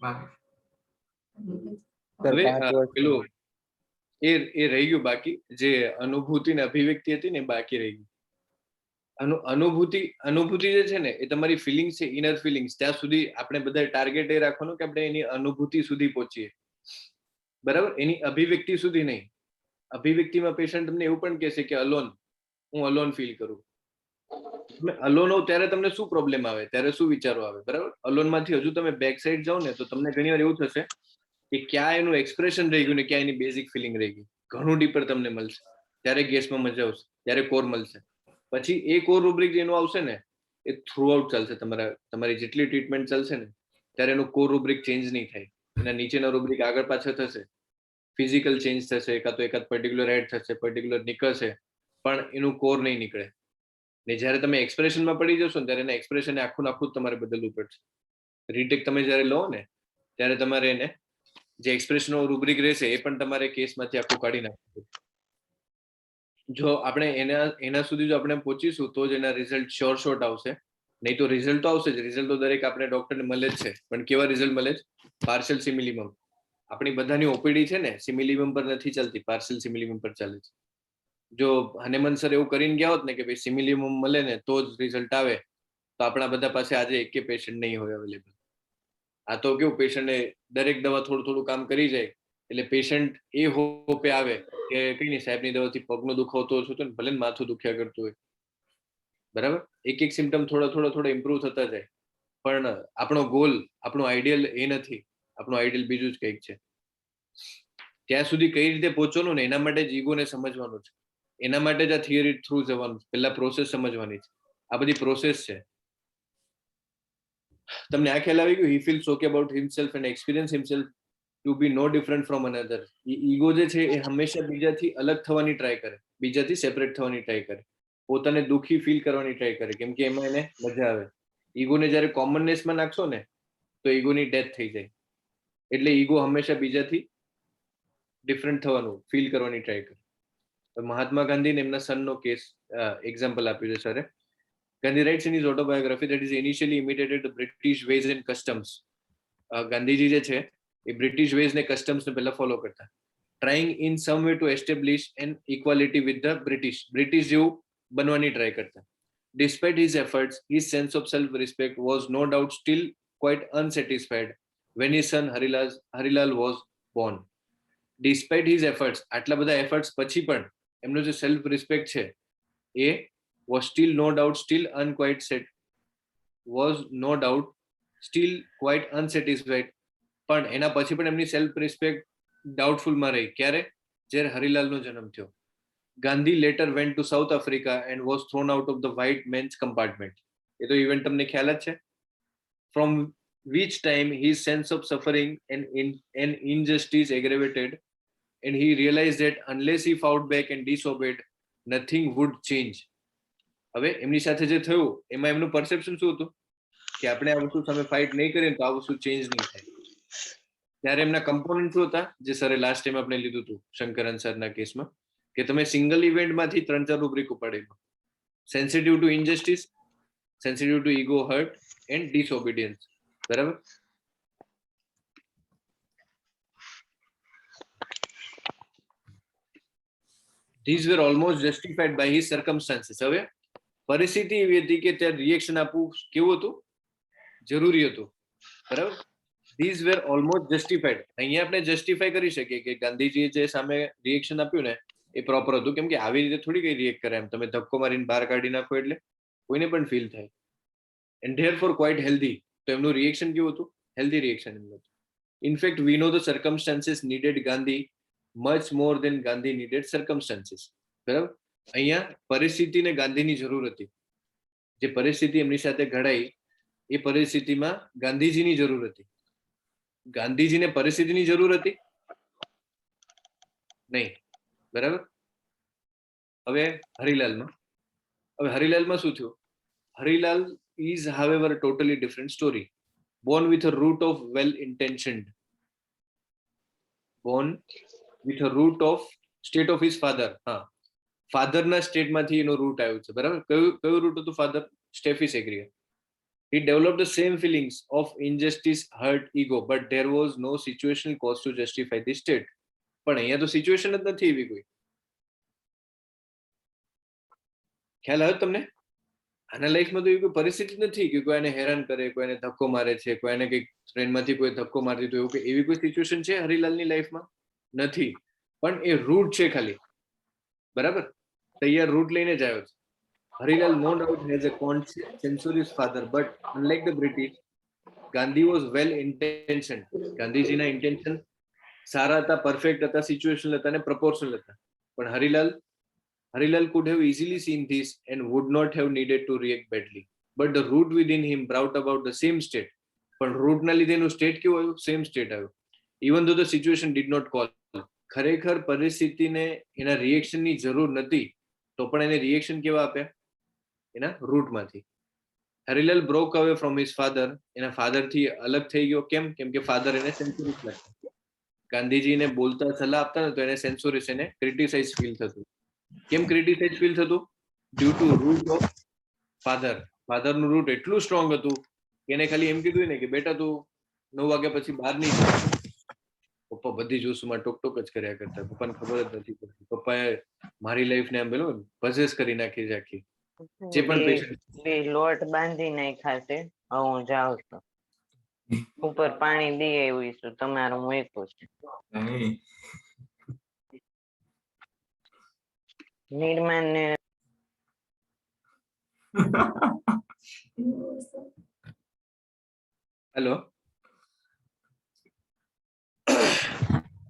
Sir હવે 5 વર્ષ પેલું એ રહી ગયું બાકી, જે અનુભૂતિ ને અભિવ્યક્તિ હતી ને બાકી રહી ગયું. અનુભૂતિ જે છે ને એ તમારી ફિલિંગ્સ છે, ઇનર ફિલિંગ્સ. ત્યાં સુધી આપણે બધા ટાર્ગેટ એ રાખવાનું કે આપણે એની અનુભૂતિ સુધી પહોંચીએ, બરાબર, એની અભિવ્યક્તિ સુધી નહીં. અભિવ્યક્તિમાં પેશન્ટ તમને એવું પણ કહેશે કે હું અલોન ફીલ કરું. તમે અલોન હો ત્યારે તમને શું પ્રોબ્લેમ આવે, ત્યારે શું વિચારો આવે, બરાબર? અલોનમાંથી હજુ તમે બેક સાઈડ જાઓ ને તો તમને ઘણી વાર એવું થશે કે ક્યાં એનું એક્સપ્રેશન રહી ગયું ને ક્યાં એની બેઝિક ફિલિંગ રહી ગઈ. ઘણું ડીપર તમને મળશે, ત્યારે ગેસમાં મજા આવશે, ત્યારે કોર મળશે. પછી એ કોર રૂબ્રિક જેનું આવશે ને એ થ્રુ આઉટ ચાલશે. તમારી જેટલી ટ્રીટમેન્ટ ચાલશે ને ત્યારે એનું કોર રૂબ્રિક ચેન્જ નહીં થાય. એના નીચેના રૂબ્રિક આગળ પાછળ થશે, ફિઝિકલ ચેન્જ થશે, એકાદ પર્ટિક્યુલર એડ થશે, પર્ટિક્યુલર નીકળશે, પણ એનું કોર નહીં નીકળે. ને જ્યારે તમે એક્સપ્રેશનમાં પડી જશો ને ત્યારે એના એક્સપ્રેશન આખું તમારે બદલવું પડશે. રીટેક તમે જ્યારે લો ને ત્યારે તમારે એને જે એક્સપ્રેશનનો રૂબ્રિક રહેશે એ પણ તમારે કેસમાંથી આખું કાઢી નાખવું. જો આપણે એના સુધી જો આપણે પહોંચીશું તો જ એના રિઝલ્ટ શોર્ટ આવશે. નહીં તો રિઝલ્ટ તો આવશે જ. રિઝલ્ટ તો દરેક આપણે ડોક્ટરને મળે જ છે, પણ કેવા રિઝલ્ટ મળે છે? પાર્શિયલ સિમિલિમમ. આપણી બધાની ઓપીડી છે ને સિમિલિમમ પર નથી ચાલતી, પાર્શિયલ સિમિલિમમ પર ચાલે છે. જો હનેમન સર એવું કરીને ગયા હોત ને કે ભાઈ સિમિલિમમ મળે ને તો જ રિઝલ્ટ આવે, તો આપણા બધા પાસે આજે એક પેશન્ટ નહીં હોય અવેલેબલ. આ તો કેવું, પેશન્ટને દરેક દવા થોડું કામ કરી જાય એટલે પેશન્ટ એ હોપે આવે કે કઈ નહીં, સાહેબની દવાથી પગનો દુખાવો ઓછો થયો ને, ભલે માથું દુખ્યા કરતું હોય, બરાબર, એક સિમ્ટમ થોડા ઇમ્પ્રુવ થતા જાય. પણ આપણો ગોલ, આપણું આઈડિયલ એ નથી. આપણું આઈડિયલ બીજું જ કંઈક છે. ત્યાં સુધી કઈ રીતે પહોંચવાનું ને એના માટે જ ઈગોને સમજવાનું છે. એના માટે જ આ થિયરી થ્રુ જવાનું છે. પહેલા પ્રોસેસ સમજવાની છે. આ બધી પ્રોસેસ છે. તમને આ ખ્યાલ આવી ગયું? He feels okay about himself and experience himself to be no different from another. Ego જે છે એ હંમેશા બીજાથી અલગ થવાની ટ્રાય કરે, બીજાથી સેપરેટ થવાની ટ્રાય કરે, પોતાને દુઃખી ફીલ કરવાની ટ્રાય કરે, કેમ કે એમાં એને મજા આવે. ઈગોને જ્યારે કોમનનેસમાં નાખશો ને તો ઈગોની ડેથ થઈ જાય. એટલે ઈગો હંમેશા બીજાથી ડિફરન્ટ થવાનું ફીલ કરવાની ટ્રાય કરે. મહાત્મા ગાંધીને એમના સનનો કેસ એક્ઝામ્પલ આપ્યું છે સરે. Gandhi writes in his autobiography that he initially imitated the British ways and customs. Gandhiji જે છે એ બ્રિટિશ વેઝ ને કસ્ટમ્સ ને પહેલા ફોલો કરતા, trying in some way to establish an equality with the British જેવું બનવાની ટ્રાય કરતા. Despite his efforts, his sense of self-respect was no doubt still quite unsatisfied when his son Harilal was born. Despite his efforts, આટલા બધા efforts પછી પણ એમનો જે self respect છે એ was no doubt still quite unsatisfied. પણ એના પછી પણ એમની સેલ્ફ રિસ્પેક્ટ ડાઉટફુલમાં રહી. ક્યારે? જ્યારે હરિલાલનો જન્મ થયો. Gandhi later went to South Africa and was thrown out of the white men's compartment. એ તો ઇવેન્ટ તમને ખ્યાલ જ છે. From which time his sense of suffering and injustice aggravated, and he realized that unless he fought back and disobeyed, nothing would change. હવે એમની સાથે જે થયું એમાં એમનું પરસેપ્શન શું હતું કે આપણે આ વસ્તુ સામે ફાઇટ નહીં કરીએ તો આ વસ્તુ ચેન્જ નહીં થાય. ત્યારે એમના કમ્પોનન્ટ શું હતા જે સરે લાસ્ટ ટાઈમ આપણે લીધું હતું શંકરન સરના કેસમાં, કે તમે સિંગલ ઇવેન્ટમાંથી 3-4 રૂબ્રિક ઉપાડેલું: sensitive to injustice, sensitive to ego hurt and disobedience. બરાબર? These were almost justified by his circumstances. હવે પરિસ્થિતિ એવી હતી કે ત્યાં રિએક્શન આપવું કેવું હતું? જરૂરી હતું. બરાબર? These were almost justified. અહીંયા આપણે જસ્ટિફાઈ કરી શકીએ કે ગાંધીજીએ જે સામે રિએક્શન આપ્યું ને એ પ્રોપર હતું, કેમ કે આવી રીતે થોડી કઈ રિએક્ટ કરે. એમ તમે ધક્કો મારીને બહાર કાઢી નાખો એટલે કોઈને પણ ફીલ થાય. And therefore quite healthy. તો એમનું રિએક્શન કેવું હતું? હેલ્ધી રિએક્શન એમનું હતું. In fact we know the circumstances needed Gandhi much more than Gandhi needed circumstances. બરાબર? અહીંયા પરિસ્થિતિને ગાંધીની જરૂર હતી. જે પરિસ્થિતિ એમની સાથે ઘડાઈ એ પરિસ્થિતિમાં ગાંધીજીની જરૂર હતી. ગાંધીજીને પરિસ્થિતિની જરૂર હતી નહીં. બરાબર? હવે હરિલાલમાં શું થયું? Harilal is however a totally different story. Born with a root of state of his father. ફાધરના સ્ટેટમાંથી એનો રૂટ આવ્યો છે. બરાબર? કયું રૂટ હતું ફાધર? સ્ટેફી સેગ્રિયા. he developed the same feelings of injustice, hurt, ego, but there was no situational cause to justify this state. પણ અહીંયા તો સિચ્યુએશન જ નથી એવી કોઈ. ખ્યાલ આવ્યો તમને? આના લાઈફમાં તો એવી કોઈ પરિસ્થિતિ નથી કે કોઈ એને હેરાન કરે, કોઈને ધક્કો મારે છે, કોઈને કંઈક ટ્રેનમાંથી કોઈ ધક્કો મારી દીધો, એવું એવી કોઈ સિચ્યુએશન છે હરિલાલની લાઈફમાં? નથી. પણ એ રૂટ છે ખાલી, બરાબર? તૈયાર રૂટ લઈને જ આવ્યો છે. Harilal no doubt has a conscientious father, but unlike the British, Gandhi was well intentioned. ગાંધીજીના ઇન્ટેન્શન સારા હતા, પરફેક્ટ હતા, સિચ્યુએશનલ હતા અને પ્રપોર્શનલ હતા. પણ Harilal could have easily seen this and would not have needed to react badly. But the root within him brought about the same state. પણ રૂટના લીધે એનું સ્ટેટ કેવું આવ્યું? સેમ સ્ટેટ આવ્યું. Even though the situation did not call. ખરેખર પરિસ્થિતિને એના રિએક્શનની જરૂર નથી, તો પણ એને રિએક્શન કેવા આપ્યા? એના રૂટમાંથી. Harilal broke away from his father, એના ફાધરથી અલગ થઈ ગયો. કેમ? કેમ કે ફાધર એને સેન્સોરિસ લાગતા. ગાંધીજીને બોલતા સલાહ આપતા ને તો એને સેન્સોરિસ, એને ક્રિટિસાઇઝ ફીલ થતું. કેમ ક્રિટિસાઇઝ ફીલ થતું? Due to root of father. ફાધરનું રૂટ એટલું સ્ટ્રોંગ હતું કે એને ખાલી એમ કીધું ને કે બેટા તું 9 વાગ્યા પછી બહાર નહીં જા. પપ્પા બધી જ વસ્તુમાં ટોક જ કર્યા કરતા. પપ્પાને ખબર જ નથી પડતી. પપ્પાએ મારી લાઈફને આમ પેલું પઝેસ કરી નાખી છે આખી. જે પણ બે લોટ બાંધી નાખ્યા છે. હવે હું જાઉં છું, ઉપર પાણી દઈ આવ્યું છું, તમારું મૂક્યું છે. નિર્માણ ને hello.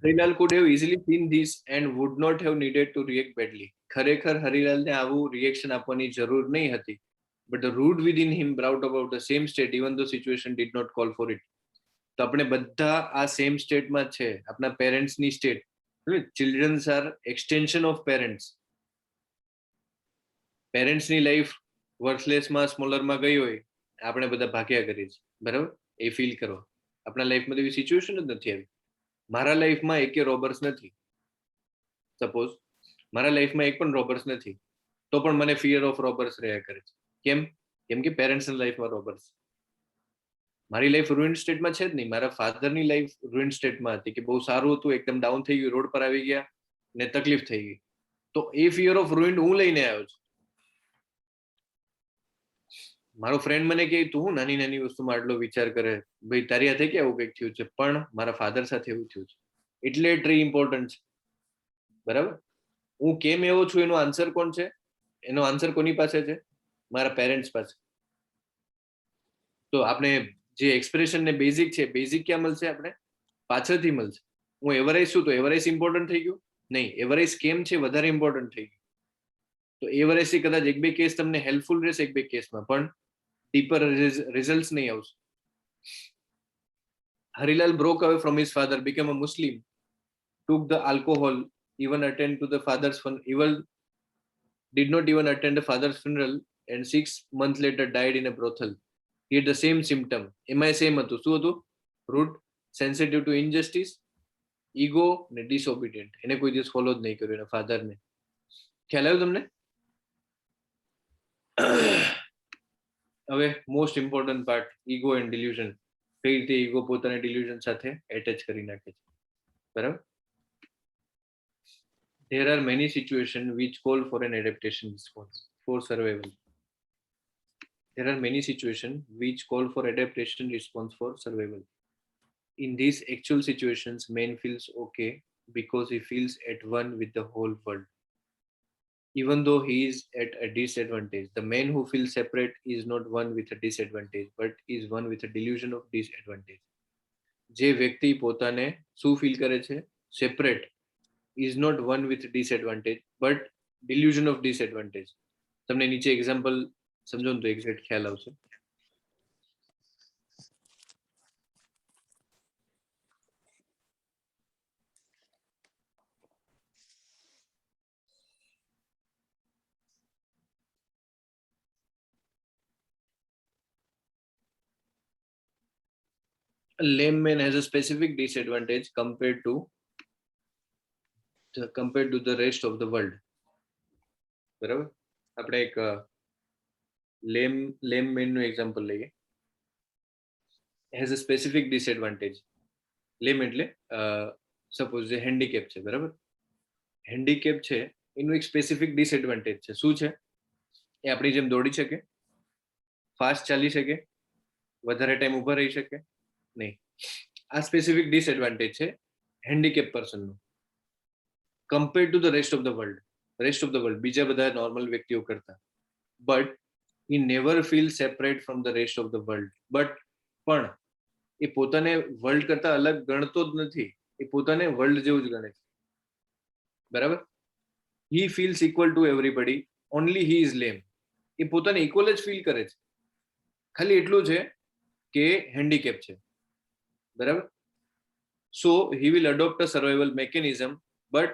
Harilal could have easily seen this and would not have needed to react badly. ખરેખર હરિલાલને આવું રિએક્શન આપવાની જરૂર નહીં હતી. But the root within him brought about the same state even though situation did not call for it. તો આપણે બધા આ સેમ સ્ટેટમાં છે. આપણા પેરેન્ટ્સની state. Childrens are extension of parents. પેરેન્ટ્સની લાઈફ વર્થલેસમાં, સ્મોલરમાં ગઈ હોય, આપણે બધા ભાગ્યા કરીએ છીએ, બરાબર? એ ફીલ કરો. આપણા લાઈફમાં એવી સિચ્યુએશન જ નથી આવી. મારા લાઈફમાં એકે રોબર્સ નથી. સપોઝ મારા લાઈફમાં એક પણ રોબર્સ નથી, તો પણ મને ફિયર ઓફ રોબર્સ રહ્યા કરે છે. કેમ? કેમ કે પેરેન્ટ્સની લાઈફમાં રોબર્સ. મારી લાઈફ રૂઇન્ડ સ્ટેટમાં છે જ નહીં. મારા ફાધરની લાઈફ રૂઇન્ડ સ્ટેટમાં હતી કે બહુ સારું હતું, એકદમ ડાઉન થઈ ગયું, રોડ પર આવી ગયા ને તકલીફ થઈ ગઈ. તો એ ફિયર ઓફ રૂઇન્ડ હું લઈને આવ્યો છું. મારો ફ્રેન્ડ મને કહે તું હું નાની નાની વસ્તુમાં આટલો વિચાર કરે, ભાઈ તારી હાથે કે આવું કંઈક થયું છે, પણ મારા ફાધર સાથે એવું થયું છે એટલે ટ્રી ઇમ્પોર્ટન્ટ છે, બરાબર? હું કેમ એવો છું એનો આન્સર કોણ છે? એનો આન્સર કોની પાસે છે? મારા પેરેન્ટ્સ પાસે. તો આપણે જે એક્સપ્રેશન ને બેઝિક છે, બેઝિક ક્યાં મળશે? આપણે પાછળથી મળશે. હું એવરેજ છું તો એવરેજ ઇમ્પોર્ટન્ટ થઈ ગયું? નહીં, એવરેજ કેમ છે વધારે ઇમ્પોર્ટન્ટ થઈ ગયું. તો એવરેજ થી કદાચ એક બે કેસ તમને હેલ્પફુલ રહેશે, એક બે કેસમાં, પણ deeper results nahi avse. Harilal broke away from his father, became a Muslim, took the alcohol, even attend to the father's funeral, did not even attend the father's funeral, and 6 months later died in a brothel. He had the same symptom. Am I same hatu? શું હતું? Root sensitive to injustice, ego ને disobedient. એને કોઈ દિવસ follow જ નહીં કર્યું એના ફાધરને. ખ્યાલ આવ્યો તમને? હવે most important part, ego and delusion. કઈ રીતે ઈગો પોતાના ડિલ્યુઝન સાથે એટેચ કરી નાખે છે, બરાબર? There are many situations which call for an adaptation response for survival. There are many situations which call for adaptation response for survival. In these actual situations, man feels okay because he feels at one with the whole world. Even though he is at a disadvantage, the man who feels separate is not one with a disadvantage, but is one with a delusion of disadvantage. જે વ્યક્તિ પોતાને શું feel કરે છે? Separate. is not one with disadvantage, but delusion of disadvantage. તમને નીચે example સમજો ને તો એક્ઝેક્ટ ખ્યાલ આવશે. A lame man has a specific disadvantage compared to the rest of the world. બરાબર? આપણે એક લેમ મેન નું એક્ઝામ્પલ લઈએ. Has a specific disadvantage. Lame એટલે સપોઝ જે હેન્ડીકેપ છે, બરાબર, હેન્ડીકેપ છે એનું એક સ્પેસિફિક ડિસએડવાન્ટેજ છે. શું છે? એ આપણી જેમ દોડી શકે, ફાસ્ટ ચાલી શકે, વધારે ટાઈમ ઊભા રહી શકે નહીં. આ સ્પેસિફિક ડિસએડવાન્ટેજ છે હેન્ડીકેપ પર્સનનું compare to the rest of the world બીજા બધા નોર્મલ વ્યક્તિઓ કરતા. But he never feels separate from the rest of the world. પણ એ પોતાને વર્લ્ડ કરતા અલગ ગણતો જ નથી, એ પોતાને વર્લ્ડ જેવું જ ગણે છે, બરાબર. he feels equal to everybody, only he is lame. એ પોતાને ઇક્વલ જ ફીલ કરે છે, ખાલી એટલું છે કે હેન્ડીકેપ છે, બરાબર. So he will adopt a survival mechanism, but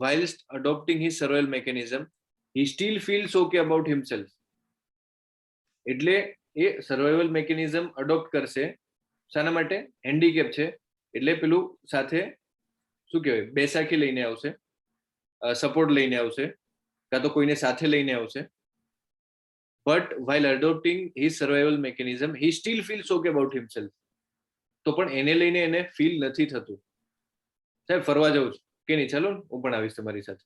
whilst adopting his survival mechanism, he still feels okay about himself. એટલે એ સર્વાઈવલ મેકેનિઝમ અડોપ્ટ કરશે. શાના માટે? હેન્ડીકેપ છે એટલે પેલું સાથે શું કહેવાય, બેસાખી લઈને આવશે, સપોર્ટ લઈને આવશે, કાં તો કોઈને સાથે લઈને આવશે. But while adopting his survival mechanism, he still feels okay about himself. તો પણ એને લઈને એને ફીલ નથી થતું. સાહેબ ફરવા જવું છે કે નહીં, ચાલો હું પણ આવીશ તમારી સાથે.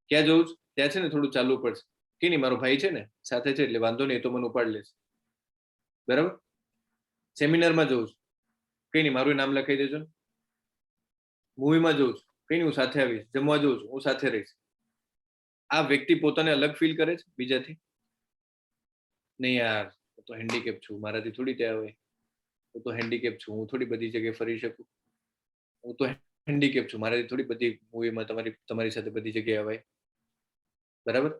ક્યાં જવું છે? ત્યાં છે ને થોડું ચાલવું પડશે. કે નહીં, મારો ભાઈ છે ને સાથે છે એટલે વાંધો નહીં, તો મને ઉપાડ લેશે, બરાબર. સેમિનારમાં જવું છું, કઈ નહીં, મારું નામ લખાઈ દેજો ને. મૂવીમાં જવું છું, કઈ નહીં, હું સાથે આવીશ. જમવા જવું છું, હું સાથે રહીશ. આ વ્યક્તિ પોતાને અલગ ફીલ કરે છે બીજાથી? નહીં યાર, હું તો હેન્ડીકેપ છું, મારાથી થોડી ત્યાં હોય. હું તો હેન્ડીકેપ છું, હું થોડી બધી જગ્યાએ ફરી શકું. હું તો હેન્ડીકેપ છું, મારાથી થોડી બધી મૂવીમાં તમારી સાથે બધી જગ્યાએ અવાય, બરાબર.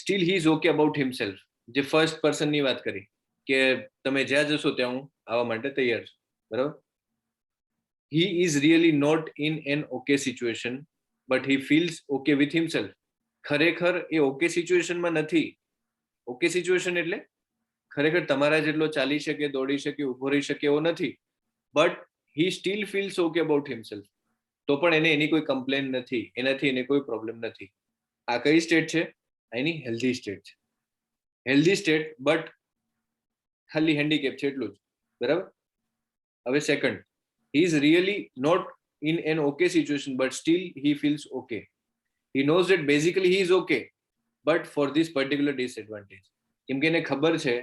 Steel he is okay about himself. જે ફર્સ્ટ પર્સનની વાત કરી કે તમે જ્યાં જશો ત્યાં હું આવવા માટે તૈયાર છું, બરાબર. He is really not in an okay situation, but he feels okay with himself. ખરેખર એ ઓકે સિચ્યુએશનમાં નથી. ઓકે સિચ્યુએશન એટલે ખરેખર તમારા જેટલો ચાલી શકે, દોડી શકે, ઊભો રહી શકે એવો નથી. But he steel feels okay about himself. તો પણ એને એની કોઈ કમ્પ્લેન નથી, એનાથી એને કોઈ પ્રોબ્લેમ નથી. આ કઈ સ્ટેટ છે? એની હેલ્ધી સ્ટેટ છે. હેલ્ધી સ્ટેટ, બટ ખાલી હેન્ડીકેપ છે એટલું જ, બરાબર. હવે second, he is really not in an okay situation but still he feels okay. He knows that basically he is okay but for this particular disadvantage. કેમ કે એને ખબર છે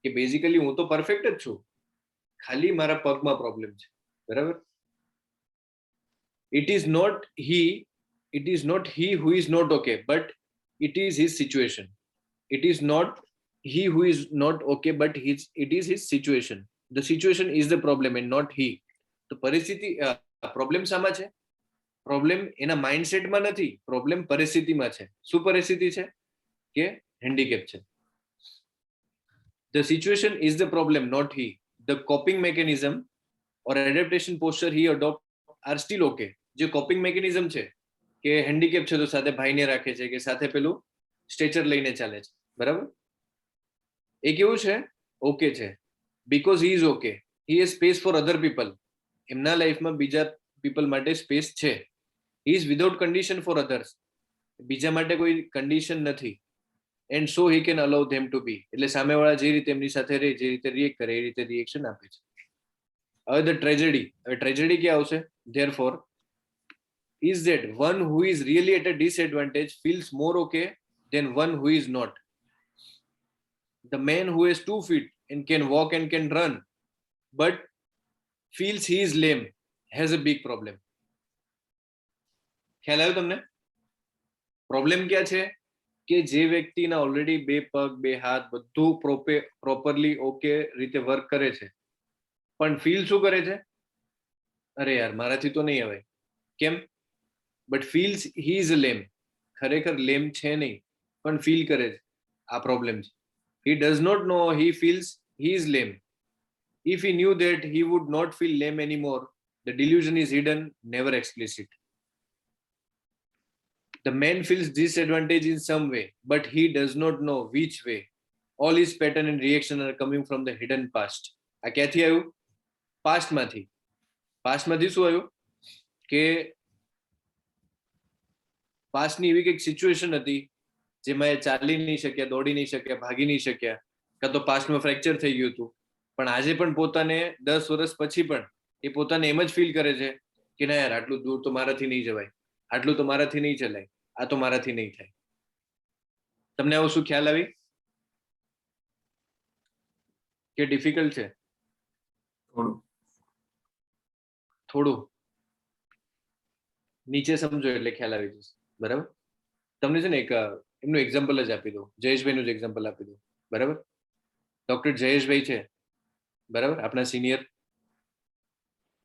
કે બેઝિકલી હું તો પરફેક્ટ જ છું, ખાલી મારા પગમાં પ્રોબ્લેમ છે, બરાબર. It is not he who is not okay but it is his situation. It is not he who is not okay, but it is his situation. The situation is the problem and not he. તો પરિસ્થિતિ problem શામાં છે? Problem એના માઇન્ડસેટમાં નથી, problem પરિસ્થિતિમાં છે. શું પરિસ્થિતિ છે? કે હેન્ડીકેપ છે. The situation is the problem, not he. The coping mechanism or adaptation posture he adopt are still okay. જે કોપિંગ મેકેનિઝમ છે કે હેન્ડીકેપ છે તો સાથે ભાઈને રાખે છે કે સાથે પેલું સ્ટ્રેચર લઈને ચાલે છે, બરાબર. એ કેવું છે? ઓકે છે. Because he is okay, he has space for other people. એમના લાઈફમાં બીજા પીપલ માટે સ્પેસ છે. He is without condition for others. બીજા માટે કોઈ કન્ડિશન નથી. And so he can allow them to be. એટલે સામેવાળા જે રીતે એમની સાથે રહે, જે રીતે રિએક્ટ કરે, એ રીતે રિએક્શન આપે છે. હવે ધ ટ્રેજેડી. હવે ટ્રેજેડી ક્યાં આવશે? Therefore is that one who is really at a disadvantage feels more okay than one who is not. The man who has 2 feet and can walk and can run but feels he is lame has a big problem. ખ્યાલ આવ્યો તમને? Problem ક્યાં છે? કે જે વ્યક્તિના already 2 પગ 2 હાથ બધું પ્રોપરલી ઓકે રીતે વર્ક કરે છે, પણ ફીલ શું કરે છે? અરે યાર, મારાથી તો નહીં આવે. કેમ? But feels he is a lame. ખરેખર લેમ છે નહીં, પણ ફીલ કરે છે. આ પ્રોબ્લેમ છે. He does not know he feels he is lame. If he knew that he would not feel lame anymore. The delusion is hidden, never explicit. The man feels disadvantage in some way, but he does not know which way. All his pattern and reaction are coming from the hidden past. આ ક્યાંથી આવ્યું? પાસ્ટમાંથી. પાસ્ટમાંથી શું આવ્યું? કે પાસ્ટની એવી કંઈક situation હતી જેમાં એ ચાલી નહીં શક્યા, દોડી નહીં શક્યા, ભાગી નહીં શક્યા, કાં તો પાસ્ટમાં ફ્રેક્ચર થઈ ગયું હતું, પણ આજે પણ પોતાને 10 વર્ષ પછી પણ એ પોતાને એમ જ ફીલ કરે છે કે ના યાર આટલું દૂર તો મારાથી નહીં જવાય, આટલું તો મારાથી નહીં ચલાય, આ તો મારાથી નહીં થાય. તમને આવું શું ખ્યાલ આવી કે ડિફિકલ્ટ છે? થોડું નીચે સમજો એટલે ખ્યાલ આવી જશે. બરાબર. તમને છે ને એક એમનું એક્ઝામ્પલ જ આપી દઉં, જયેશભાઈનું જ એક્ઝામ્પલ આપી દઉં. બરાબર. ડોક્ટર જયેશભાઈ છે, બરાબર, આપણા સિનિયર.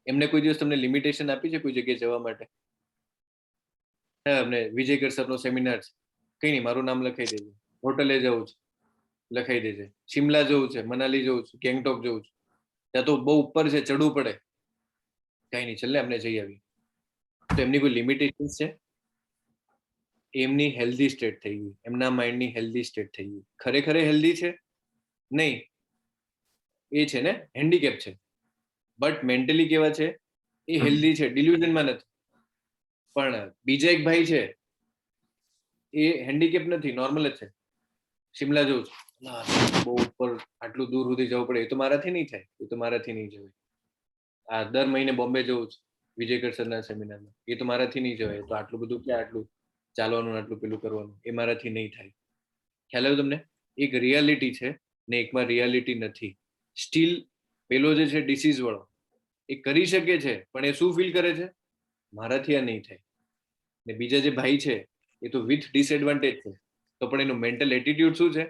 એમને કોઈ દિવસ તમને લિમિટેશન આપી છે કોઈ જગ્યાએ જવા માટે? અમને વિજયકર સરનો સેમિનાર છે, કઈ નહીં, મારું નામ લખાઈ દેજે. હોટલે જવું છે, લખાઈ દેજે. શિમલા જવું છે, મનાલી જવું છે, ગેંગટોક જવું છે, ત્યાં તો બહુ ઉપર છે, ચડવું પડે. કઈ નહીં, છેલ્લે અમને જઈ આવી. તો એમની કોઈ લિમિટેશન છે? એમની હેલ્ધી સ્ટેટ થઈ ગઈ, એમના માઇન્ડની હેલ્ધી સ્ટેટ થઈ ગઈ. ખરેખર હેલ્ધી છે? નહીં, એ છે ને હેન્ડીકેપ છે. બટ મેન્ટલી કેવા છે? એ હેલ્ધી છે, ડિલ્યુઝનમાં નથી. પણ બીજા એક ભાઈ છે, એ હેન્ડીકેપ નથી, નોર્મલ જ છે. શિમલા જવું છે, બહુ ઉપર, આટલું દૂર સુધી જવું પડે, એ તો મારાથી નહીં થાય, એ તો મારાથી નહીં જવાય. આ દર મહિને બોમ્બે જવું છે વિજયકર સરના સેમિનારમાં, એ તો મારાથી નહીં જવાય. તો આટલું બધું ક્યાં, આટલું ચાલવાનું, આટલું પેલું કરવાનું, એ મારાથી નહીં થાય. ખ્યાલ આવ્યો તમને? એક રિયાલિટી છે ને એકમાં રિયાલિટી નથી. સ્ટીલ પેલો જે છે ડિસીઝ વાળો, એ કરી શકે છે, પણ એ શું ફીલ કરે છે? મારાથી આ નહીં થાય. ને બીજા જે ભાઈ છે એ તો વિથ ડિસએડવાન્ટેજ છે, તો પણ એનું મેન્ટલ એટીટ્યુડ શું છે?